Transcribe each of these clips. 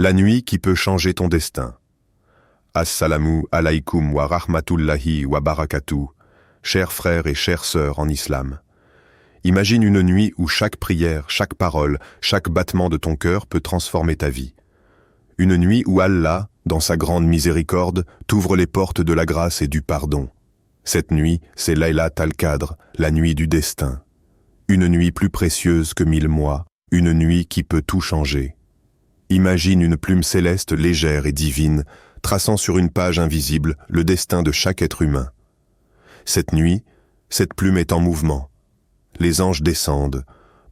La nuit qui peut changer ton destin. Assalamu alaykum wa rahmatullahi wa barakatuh, chers frères et chères sœurs en islam. Imagine une nuit où chaque prière, chaque parole, chaque battement de ton cœur peut transformer ta vie. Une nuit où Allah, dans sa grande miséricorde, t'ouvre les portes de la grâce et du pardon. Cette nuit, c'est Laylat al-Qadr, la nuit du destin. Une nuit plus précieuse que 1000 mois, une nuit qui peut tout changer. Imagine une plume céleste légère et divine, traçant sur une page invisible le destin de chaque être humain. Cette nuit, cette plume est en mouvement. Les anges descendent,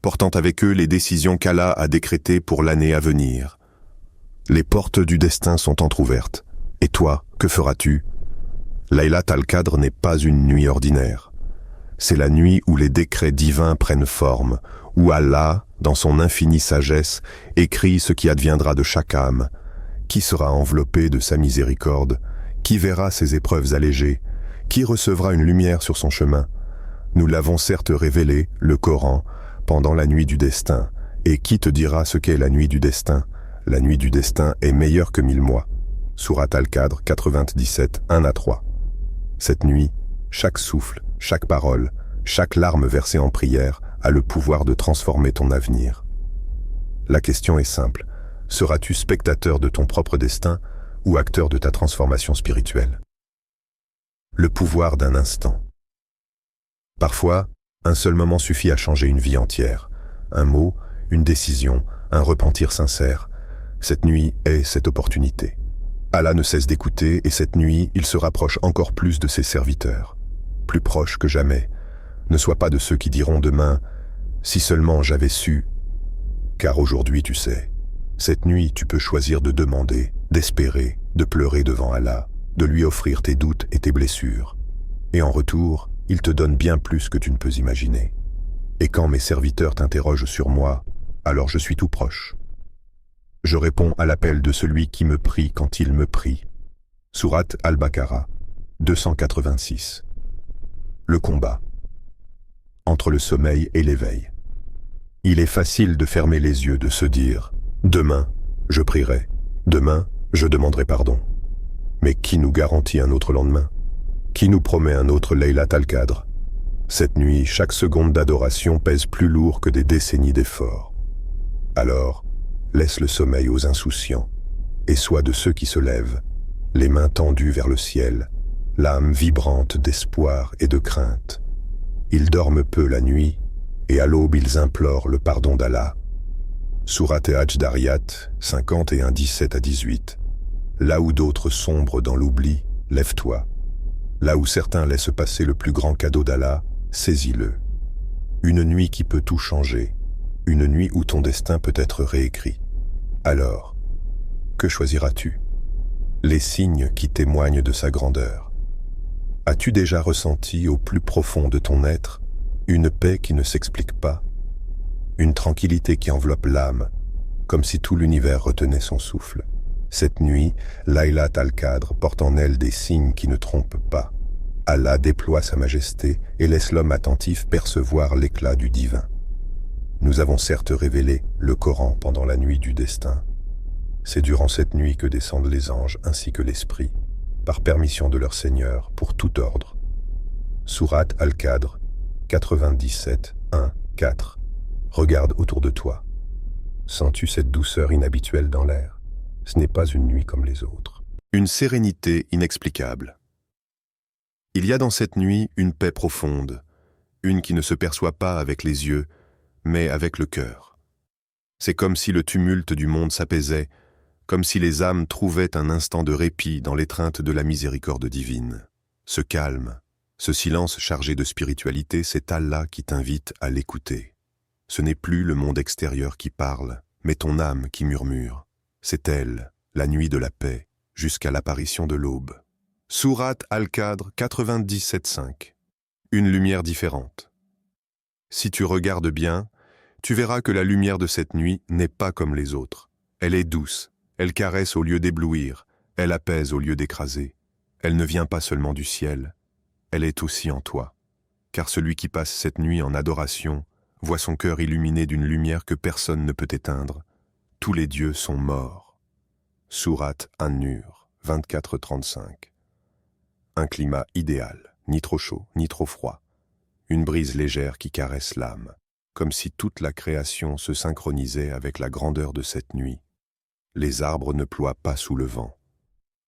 portant avec eux les décisions qu'Allah a décrétées pour l'année à venir. Les portes du destin sont entr'ouvertes. Et toi, que feras-tu? Laylat al-Qadr n'est pas une nuit ordinaire. C'est la nuit où les décrets divins prennent forme, où Allah, dans son infinie sagesse, écrit ce qui adviendra de chaque âme. Qui sera enveloppé de sa miséricorde? Qui verra ses épreuves allégées? Qui recevra une lumière sur son chemin? Nous l'avons certes révélé, le Coran, pendant la nuit du destin. Et qui te dira ce qu'est la nuit du destin? La nuit du destin est meilleure que 1000 mois. Sourate Al-Qadr 97, 1-3. Cette nuit, chaque souffle, chaque parole, chaque larme versée en prière a le pouvoir de transformer ton avenir. La question est simple. Seras-tu spectateur de ton propre destin ou acteur de ta transformation spirituelle? Le pouvoir d'un instant. Parfois, un seul moment suffit à changer une vie entière. Un mot, une décision, un repentir sincère. Cette nuit est cette opportunité. Allah ne cesse d'écouter et cette nuit, il se rapproche encore plus de ses serviteurs. Plus proche que jamais. Ne sois pas de ceux qui diront demain « Si seulement j'avais su ». Car aujourd'hui, tu sais, cette nuit, tu peux choisir de demander, d'espérer, de pleurer devant Allah, de lui offrir tes doutes et tes blessures. Et en retour, il te donne bien plus que tu ne peux imaginer. Et quand mes serviteurs t'interrogent sur moi, alors je suis tout proche. Je réponds à l'appel de celui qui me prie quand il me prie. Sourate Al-Baqarah, 286. Le combat. Entre le sommeil et l'éveil. Il est facile de fermer les yeux, de se dire « Demain, je prierai. Demain, je demanderai pardon. » Mais qui nous garantit un autre lendemain? Qui nous promet un autre Laylat al-Qadr? Cette nuit, chaque seconde d'adoration pèse plus lourd que des décennies d'efforts. Alors, laisse le sommeil aux insouciants, et sois de ceux qui se lèvent, les mains tendues vers le ciel, l'âme vibrante d'espoir et de crainte. Ils dorment peu la nuit, et à l'aube ils implorent le pardon d'Allah. Sourate Hajj-Dariyat 51, 17-18. Là où d'autres sombrent dans l'oubli, lève-toi. Là où certains laissent passer le plus grand cadeau d'Allah, saisis-le. Une nuit qui peut tout changer, une nuit où ton destin peut être réécrit. Alors, que choisiras-tu? Les signes qui témoignent de sa grandeur. As-tu déjà ressenti au plus profond de ton être une paix qui ne s'explique pas, une tranquillité qui enveloppe l'âme, comme si tout l'univers retenait son souffle? Cette nuit, Laylat al-Qadr porte en elle des signes qui ne trompent pas. Allah déploie sa majesté et laisse l'homme attentif percevoir l'éclat du divin. Nous avons certes révélé le Coran pendant la nuit du destin. C'est durant cette nuit que descendent les anges ainsi que l'Esprit, par permission de leur Seigneur, pour tout ordre. Sourate Al-Qadr 97, 1, 4. Regarde autour de toi. Sens-tu cette douceur inhabituelle dans l'air? Ce n'est pas une nuit comme les autres. Une sérénité inexplicable. Il y a dans cette nuit une paix profonde, une qui ne se perçoit pas avec les yeux, mais avec le cœur. C'est comme si le tumulte du monde s'apaisait, comme si les âmes trouvaient un instant de répit dans l'étreinte de la miséricorde divine. Ce calme, ce silence chargé de spiritualité, c'est Allah qui t'invite à l'écouter. Ce n'est plus le monde extérieur qui parle, mais ton âme qui murmure. C'est elle, la nuit de la paix, jusqu'à l'apparition de l'aube. Sourate Al-Qadr 97.5. Une lumière différente. Si tu regardes bien, tu verras que la lumière de cette nuit n'est pas comme les autres. Elle est douce, elle caresse au lieu d'éblouir, elle apaise au lieu d'écraser. Elle ne vient pas seulement du ciel, elle est aussi en toi. Car celui qui passe cette nuit en adoration voit son cœur illuminé d'une lumière que personne ne peut éteindre. Tous les dieux sont morts. Sourate An-Nur, 24-35. Un climat idéal, ni trop chaud, ni trop froid. Une brise légère qui caresse l'âme, comme si toute la création se synchronisait avec la grandeur de cette nuit. Les arbres ne ploient pas sous le vent.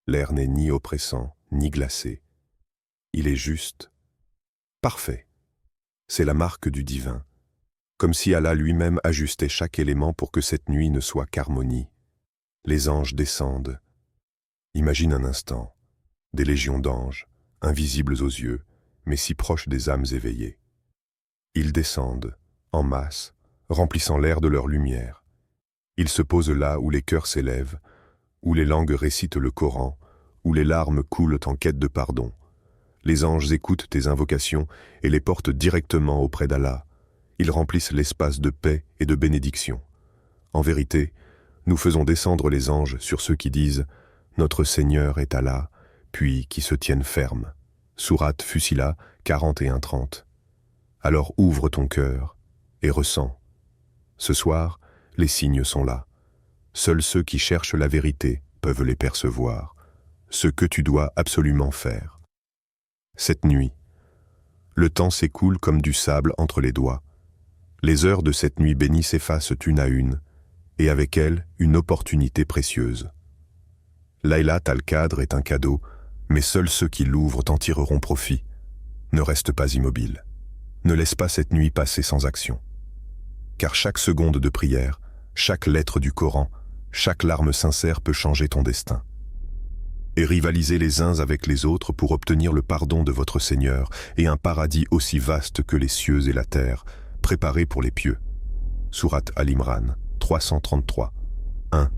L'air n'est ni oppressant, ni glacé. Il est juste, parfait. C'est la marque du divin, comme si Allah lui-même ajustait chaque élément pour que cette nuit ne soit qu'harmonie. Les anges descendent. Imagine un instant, des légions d'anges, invisibles aux yeux, mais si proches des âmes éveillées. Ils descendent, en masse, remplissant l'air de leur lumière. Ils se posent là où les cœurs s'élèvent, où les langues récitent le Coran, où les larmes coulent en quête de pardon. Les anges écoutent tes invocations et les portent directement auprès d'Allah. Ils remplissent l'espace de paix et de bénédiction. En vérité, nous faisons descendre les anges sur ceux qui disent « Notre Seigneur est Allah », puis qui se tiennent fermes. Sourate Fusila 41-30. Alors ouvre ton cœur et ressens. Ce soir, les signes sont là. Seuls ceux qui cherchent la vérité peuvent les percevoir. Ce que tu dois absolument faire. Cette nuit, le temps s'écoule comme du sable entre les doigts. Les heures de cette nuit bénie s'effacent une à une, et avec elle, une opportunité précieuse. Laylat al-Qadr est un cadeau, mais seuls ceux qui l'ouvrent en tireront profit. Ne reste pas immobile. Ne laisse pas cette nuit passer sans action. Car chaque seconde de prière, chaque lettre du Coran, chaque larme sincère peut changer ton destin. Et rivalisez les uns avec les autres pour obtenir le pardon de votre Seigneur et un paradis aussi vaste que les cieux et la terre, préparé pour les pieux. Sourate Al-Imran 333. 1.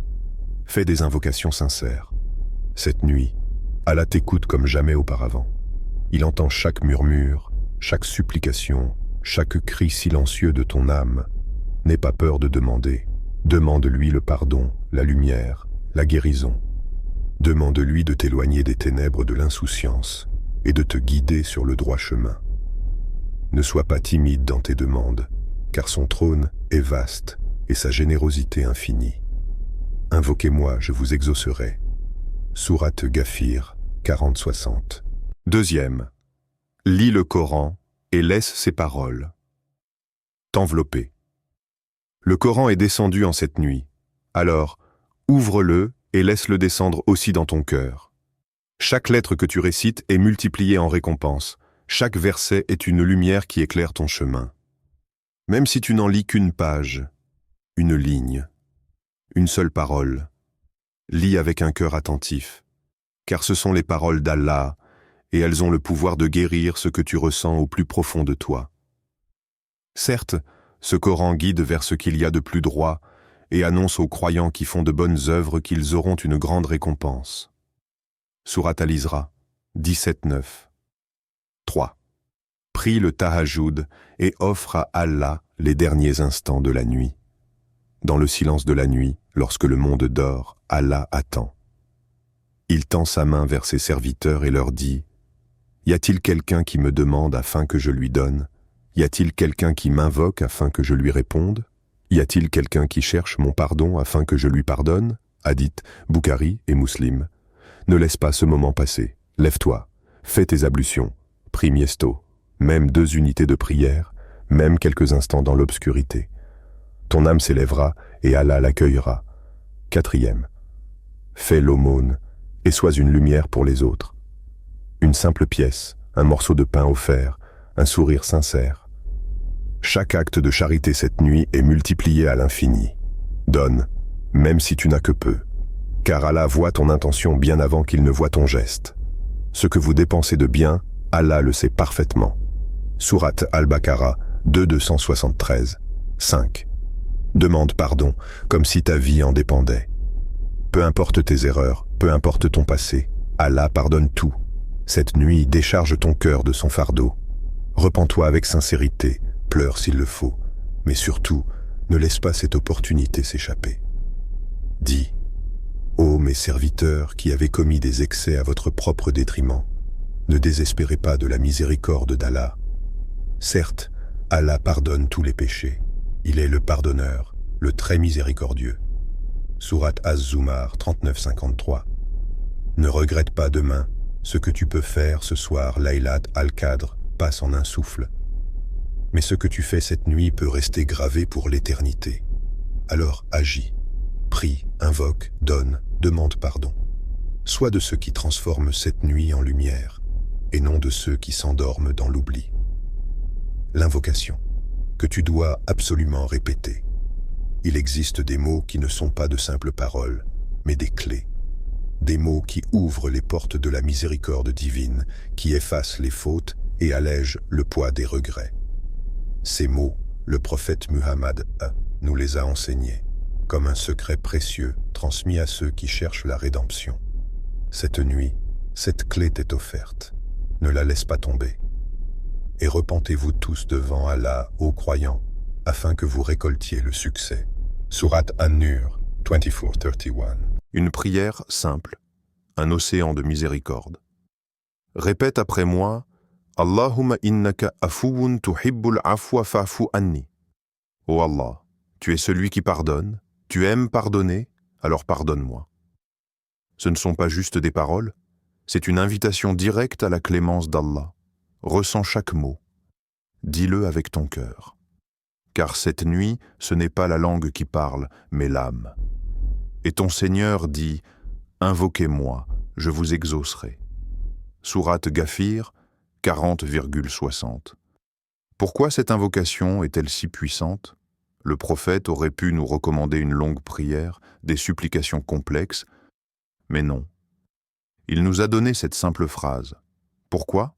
Fais des invocations sincères. Cette nuit, Allah t'écoute comme jamais auparavant. Il entend chaque murmure, chaque supplication, chaque cri silencieux de ton âme. N'aie pas peur de demander. Demande-lui le pardon, la lumière, la guérison. Demande-lui de t'éloigner des ténèbres de l'insouciance et de te guider sur le droit chemin. Ne sois pas timide dans tes demandes, car son trône est vaste et sa générosité infinie. Invoquez-moi, je vous exaucerai. Sourate Ghafir 40-60. Deuxième. Lis le Coran et laisse ses paroles t'envelopper. Le Coran est descendu en cette nuit. Alors, ouvre-le et laisse-le descendre aussi dans ton cœur. Chaque lettre que tu récites est multipliée en récompense. Chaque verset est une lumière qui éclaire ton chemin. Même si tu n'en lis qu'une page, une ligne, une seule parole, lis avec un cœur attentif, car ce sont les paroles d'Allah, et elles ont le pouvoir de guérir ce que tu ressens au plus profond de toi. Certes, ce Coran guide vers ce qu'il y a de plus droit et annonce aux croyants qui font de bonnes œuvres qu'ils auront une grande récompense. Sourate Al-Isra 17-9. 3. Prie le tahajjud et offre à Allah les derniers instants de la nuit. Dans le silence de la nuit, lorsque le monde dort, Allah attend. Il tend sa main vers ses serviteurs et leur dit « Y a-t-il quelqu'un qui me demande afin que je lui donne ? Y a-t-il quelqu'un qui m'invoque afin que je lui réponde ? Y a-t-il quelqu'un qui cherche mon pardon afin que je lui pardonne ?» Hadith, Bukhari et Muslim. Ne laisse pas ce moment passer. Lève-toi, fais tes ablutions, prie miesto, même 2 unités de prière, même quelques instants dans l'obscurité. Ton âme s'élèvera et Allah l'accueillera. 4. Fais l'aumône et sois une lumière pour les autres. Une simple pièce, un morceau de pain offert, un sourire sincère. Chaque acte de charité cette nuit est multiplié à l'infini. Donne, même si tu n'as que peu, car Allah voit ton intention bien avant qu'il ne voit ton geste. Ce que vous dépensez de bien, Allah le sait parfaitement. Sourate Al-Baqarah 273. 5. Demande pardon, comme si ta vie en dépendait. Peu importe tes erreurs, peu importe ton passé, Allah pardonne tout. Cette nuit, décharge ton cœur de son fardeau. Repens-toi avec sincérité, pleure s'il le faut, mais surtout, ne laisse pas cette opportunité s'échapper. Dis, ô mes serviteurs qui avez commis des excès à votre propre détriment, ne désespérez pas de la miséricorde d'Allah. Certes, Allah pardonne tous les péchés. Il est le pardonneur, le très miséricordieux. Sourate Az-Zumar 39-53. Ne regrette pas demain ce que tu peux faire ce soir, Laylat al-Qadr passe en un souffle. Mais ce que tu fais cette nuit peut rester gravé pour l'éternité. Alors agis, prie, invoque, donne, demande pardon. Sois de ceux qui transforment cette nuit en lumière, et non de ceux qui s'endorment dans l'oubli. L'invocation, que tu dois absolument répéter. Il existe des mots qui ne sont pas de simples paroles, mais des clés. Des mots qui ouvrent les portes de la miséricorde divine, qui effacent les fautes et allègent le poids des regrets. Ces mots, le prophète Muhammad nous les a enseignés, comme un secret précieux transmis à ceux qui cherchent la rédemption. Cette nuit, cette clé t'est offerte. Ne la laisse pas tomber. Et repentez-vous tous devant Allah, ô croyants, afin que vous récoltiez le succès. Sourate An-Nur 24-31. Une prière simple, un océan de miséricorde. Répète après moi, Allahumma innaka afuwun tuhibbul afwa fa'fu anni. Ô Allah, tu es celui qui pardonne, tu aimes pardonner, alors pardonne-moi. Ce ne sont pas juste des paroles, c'est une invitation directe à la clémence d'Allah. Ressens chaque mot. Dis-le avec ton cœur. Car cette nuit, ce n'est pas la langue qui parle, mais l'âme. Et ton Seigneur dit, « Invoquez-moi, je vous exaucerai. » Sourate Ghafir 40,60. Pourquoi cette invocation est-elle si puissante? Le prophète aurait pu nous recommander une longue prière, des supplications complexes, mais non. Il nous a donné cette simple phrase. Pourquoi?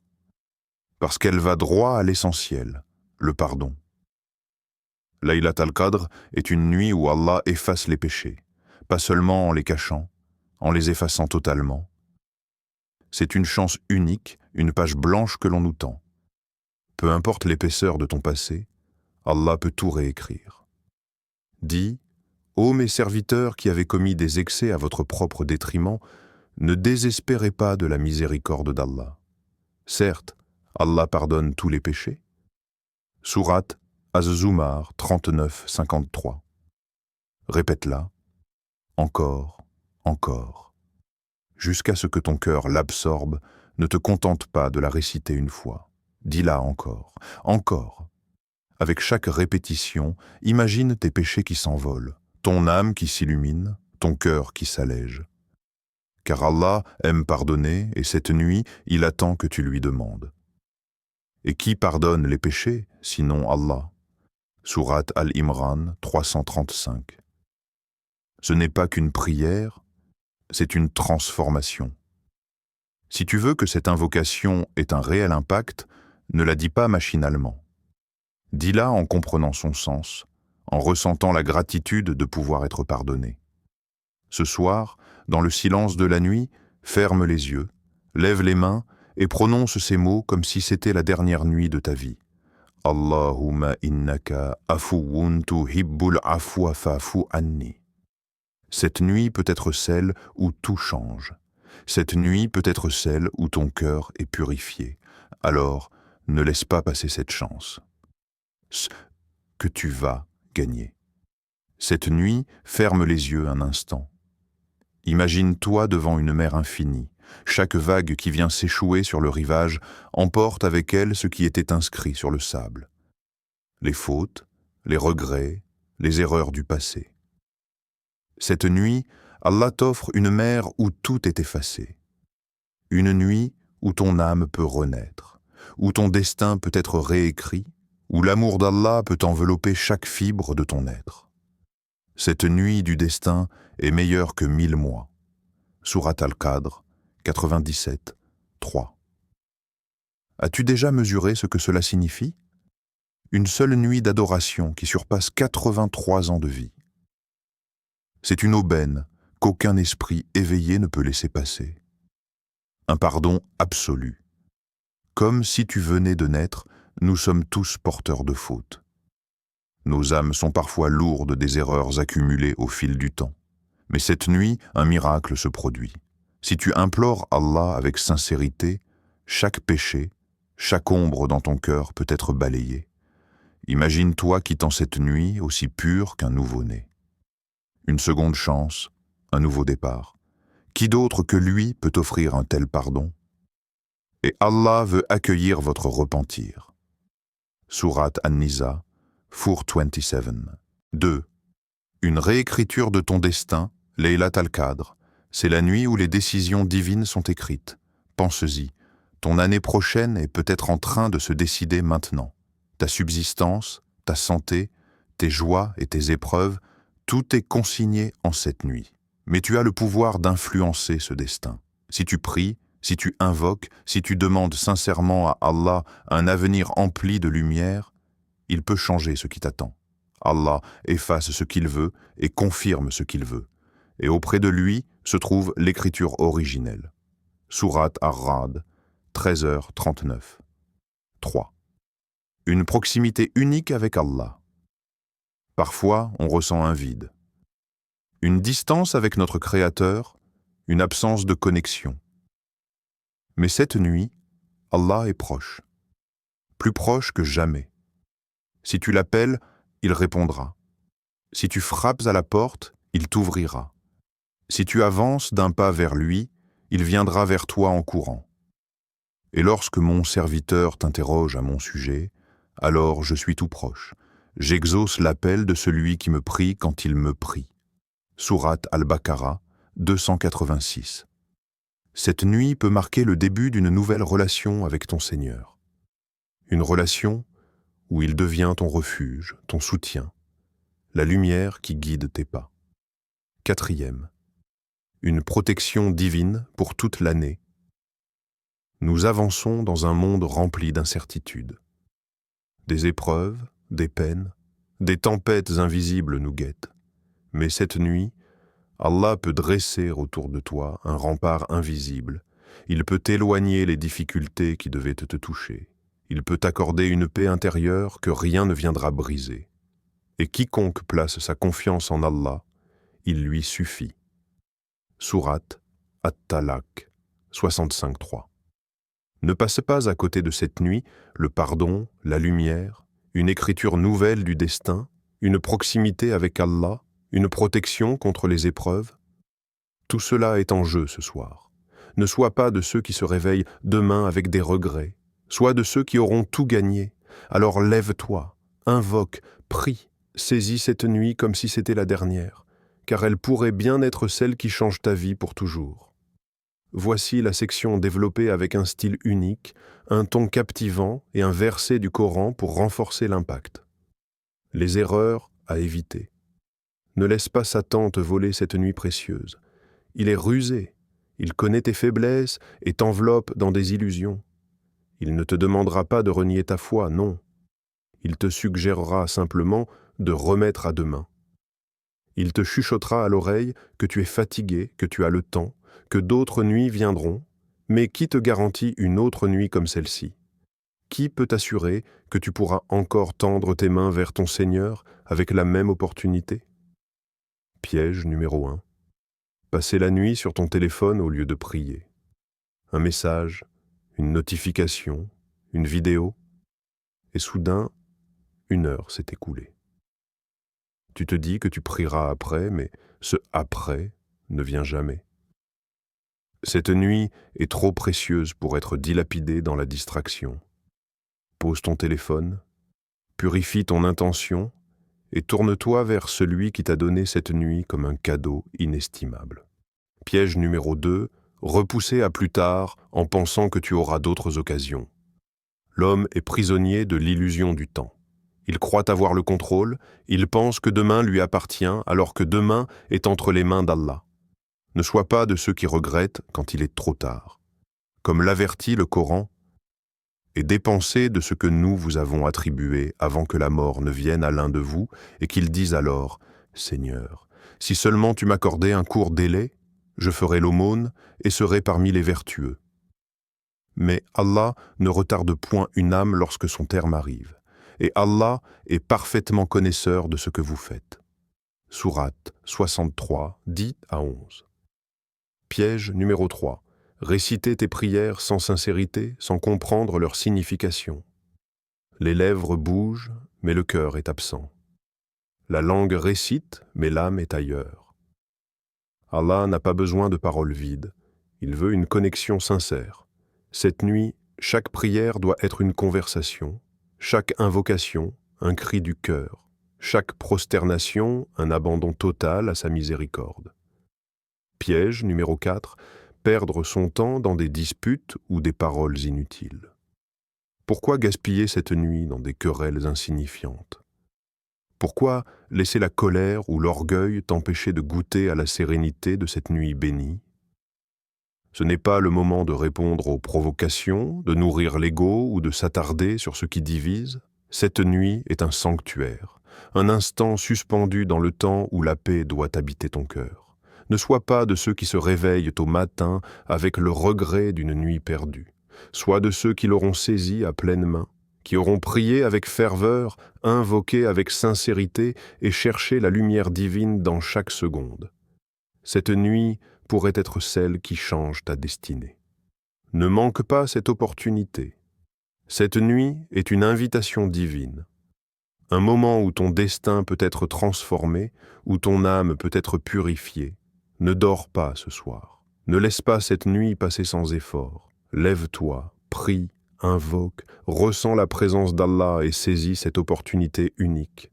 Parce qu'elle va droit à l'essentiel, le pardon. Laylat al-Qadr est une nuit où Allah efface les péchés, pas seulement en les cachant, en les effaçant totalement. C'est une chance unique, une page blanche que l'on nous tend. Peu importe l'épaisseur de ton passé, Allah peut tout réécrire. Dis, ô mes serviteurs qui avez commis des excès à votre propre détriment, ne désespérez pas de la miséricorde d'Allah. Certes, Allah pardonne tous les péchés. Sourate Az-Zumar 39-53. Répète-la, encore, encore. Jusqu'à ce que ton cœur l'absorbe, ne te contente pas de la réciter une fois. Dis-la encore, encore. Avec chaque répétition, imagine tes péchés qui s'envolent, ton âme qui s'illumine, ton cœur qui s'allège. Car Allah aime pardonner et cette nuit, il attend que tu lui demandes. Et qui pardonne les péchés, sinon Allah? Sourate Al-Imran 335. Ce n'est pas qu'une prière, c'est une transformation. Si tu veux que cette invocation ait un réel impact, ne la dis pas machinalement. Dis-la en comprenant son sens, en ressentant la gratitude de pouvoir être pardonné. Ce soir, dans le silence de la nuit, ferme les yeux, lève les mains et prononce ces mots comme si c'était la dernière nuit de ta vie. Allahumma innaka afuwun tuhibbul afwa fa'fu anni. Cette nuit peut être celle où tout change. Cette nuit peut être celle où ton cœur est purifié. Alors, ne laisse pas passer cette chance. Ce que tu vas gagner. Cette nuit, ferme les yeux un instant. Imagine-toi devant une mer infinie. Chaque vague qui vient s'échouer sur le rivage emporte avec elle ce qui était inscrit sur le sable. Les fautes, les regrets, les erreurs du passé. Cette nuit, Allah t'offre une mer où tout est effacé. Une nuit où ton âme peut renaître, où ton destin peut être réécrit, où l'amour d'Allah peut envelopper chaque fibre de ton être. Cette nuit du destin est meilleure que 1000 mois. Sourate Al-Qadr 97, 3. As-tu déjà mesuré ce que cela signifie? Une seule nuit d'adoration qui surpasse 83 ans de vie. C'est une aubaine qu'aucun esprit éveillé ne peut laisser passer. Un pardon absolu. Comme si tu venais de naître, nous sommes tous porteurs de fautes. Nos âmes sont parfois lourdes des erreurs accumulées au fil du temps. Mais cette nuit, un miracle se produit. Si tu implores Allah avec sincérité, chaque péché, chaque ombre dans ton cœur peut être balayé. Imagine-toi quittant cette nuit aussi pure qu'un nouveau-né. une seconde chance, un nouveau départ. Qui d'autre que lui peut offrir un tel pardon? Et Allah veut accueillir votre repentir. Sourate An-Nisa, 427. 2. Une réécriture de ton destin, Laylat al-Qadr, c'est la nuit où les décisions divines sont écrites. Pense-y, ton année prochaine est peut-être en train de se décider maintenant. Ta subsistance, ta santé, tes joies et tes épreuves, tout est consigné en cette nuit. Mais tu as le pouvoir d'influencer ce destin. Si tu pries, si tu invoques, si tu demandes sincèrement à Allah un avenir empli de lumière, il peut changer ce qui t'attend. Allah efface ce qu'il veut et confirme ce qu'il veut. Et auprès de lui se trouve l'écriture originelle. Sourate Ar-Ra'd, 13h39. 3. Une proximité unique avec Allah. Parfois, on ressent un vide. Une distance avec notre Créateur, une absence de connexion. Mais cette nuit, Allah est proche. Plus proche que jamais. Si tu l'appelles, il répondra. Si tu frappes à la porte, il t'ouvrira. Si tu avances d'un pas vers lui, il viendra vers toi en courant. Et lorsque mon serviteur t'interroge à mon sujet, alors je suis tout proche. J'exauce l'appel de celui qui me prie quand il me prie. Sourate Al-Baqarah, 286. Cette nuit peut marquer le début d'une nouvelle relation avec ton Seigneur. Une relation où il devient ton refuge, ton soutien, la lumière qui guide tes pas. 4. Une protection divine pour toute l'année. Nous avançons dans un monde rempli d'incertitudes. Des épreuves, des peines, des tempêtes invisibles nous guettent. Mais cette nuit, Allah peut dresser autour de toi un rempart invisible. Il peut éloigner les difficultés qui devaient te toucher. Il peut t'accorder une paix intérieure que rien ne viendra briser. Et quiconque place sa confiance en Allah, il lui suffit. Sourate At-Talaq, 65.3. Ne passe pas à côté de cette nuit le pardon, la lumière, une écriture nouvelle du destin, une proximité avec Allah, une protection contre les épreuves. Tout cela est en jeu ce soir. Ne sois pas de ceux qui se réveillent demain avec des regrets. Sois de ceux qui auront tout gagné. Alors lève-toi, invoque, prie, saisis cette nuit comme si c'était la dernière, car elle pourrait bien être celle qui change ta vie pour toujours. Voici la section développée avec un style unique, un ton captivant et un verset du Coran pour renforcer l'impact. Les erreurs à éviter. Ne laisse pas Satan te voler cette nuit précieuse. Il est rusé, il connaît tes faiblesses et t'enveloppe dans des illusions. Il ne te demandera pas de renier ta foi, non. Il te suggérera simplement de remettre à demain. Il te chuchotera à l'oreille que tu es fatigué, que tu as le temps, que d'autres nuits viendront, mais qui te garantit une autre nuit comme celle-ci? Qui peut t'assurer que tu pourras encore tendre tes mains vers ton Seigneur avec la même opportunité? Piège numéro 1. Passer la nuit sur ton téléphone au lieu de prier. Un message, une notification, une vidéo, et soudain, 1 heure s'est écoulée. Tu te dis que tu prieras après, mais ce « après » ne vient jamais. Cette nuit est trop précieuse pour être dilapidée dans la distraction. Pose ton téléphone, purifie ton intention et tourne-toi vers celui qui t'a donné cette nuit comme un cadeau inestimable. Piège numéro 2, repousser à plus tard en pensant que tu auras d'autres occasions. L'homme est prisonnier de l'illusion du temps. Il croit avoir le contrôle, il pense que demain lui appartient alors que demain est entre les mains d'Allah. Ne sois pas de ceux qui regrettent quand il est trop tard. Comme l'avertit le Coran, et dépensez de ce que nous vous avons attribué avant que la mort ne vienne à l'un de vous et qu'il dise alors « Seigneur, si seulement tu m'accordais un court délai, je ferais l'aumône et serais parmi les vertueux. » Mais Allah ne retarde point une âme lorsque son terme arrive, et Allah est parfaitement connaisseur de ce que vous faites. Sourate 63, 10 à 11. Piège numéro 3. Réciter tes prières sans sincérité, sans comprendre leur signification. Les lèvres bougent, mais le cœur est absent. La langue récite, mais l'âme est ailleurs. Allah n'a pas besoin de paroles vides. Il veut une connexion sincère. Cette nuit, chaque prière doit être une conversation, chaque invocation, un cri du cœur, chaque prosternation, un abandon total à sa miséricorde. Piège numéro 4, perdre son temps dans des disputes ou des paroles inutiles. Pourquoi gaspiller cette nuit dans des querelles insignifiantes? Pourquoi laisser la colère ou l'orgueil t'empêcher de goûter à la sérénité de cette nuit bénie? Ce n'est pas le moment de répondre aux provocations, de nourrir l'ego ou de s'attarder sur ce qui divise. Cette nuit est un sanctuaire, un instant suspendu dans le temps où la paix doit habiter ton cœur. Ne sois pas de ceux qui se réveillent au matin avec le regret d'une nuit perdue. Sois de ceux qui l'auront saisie à pleine main, qui auront prié avec ferveur, invoqué avec sincérité et cherché la lumière divine dans chaque seconde. Cette nuit pourrait être celle qui change ta destinée. Ne manque pas cette opportunité. Cette nuit est une invitation divine. Un moment où ton destin peut être transformé, où ton âme peut être purifiée. Ne dors pas ce soir. Ne laisse pas cette nuit passer sans effort. Lève-toi, prie, invoque, ressens la présence d'Allah et saisis cette opportunité unique.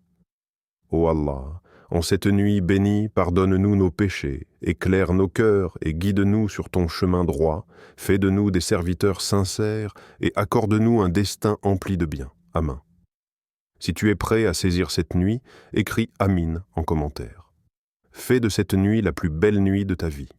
Ô Allah, en cette nuit bénie, pardonne-nous nos péchés, éclaire nos cœurs et guide-nous sur ton chemin droit, fais de nous des serviteurs sincères et accorde-nous un destin empli de bien. Amen. Si tu es prêt à saisir cette nuit, écris Amin en commentaire. Fais de cette nuit la plus belle nuit de ta vie.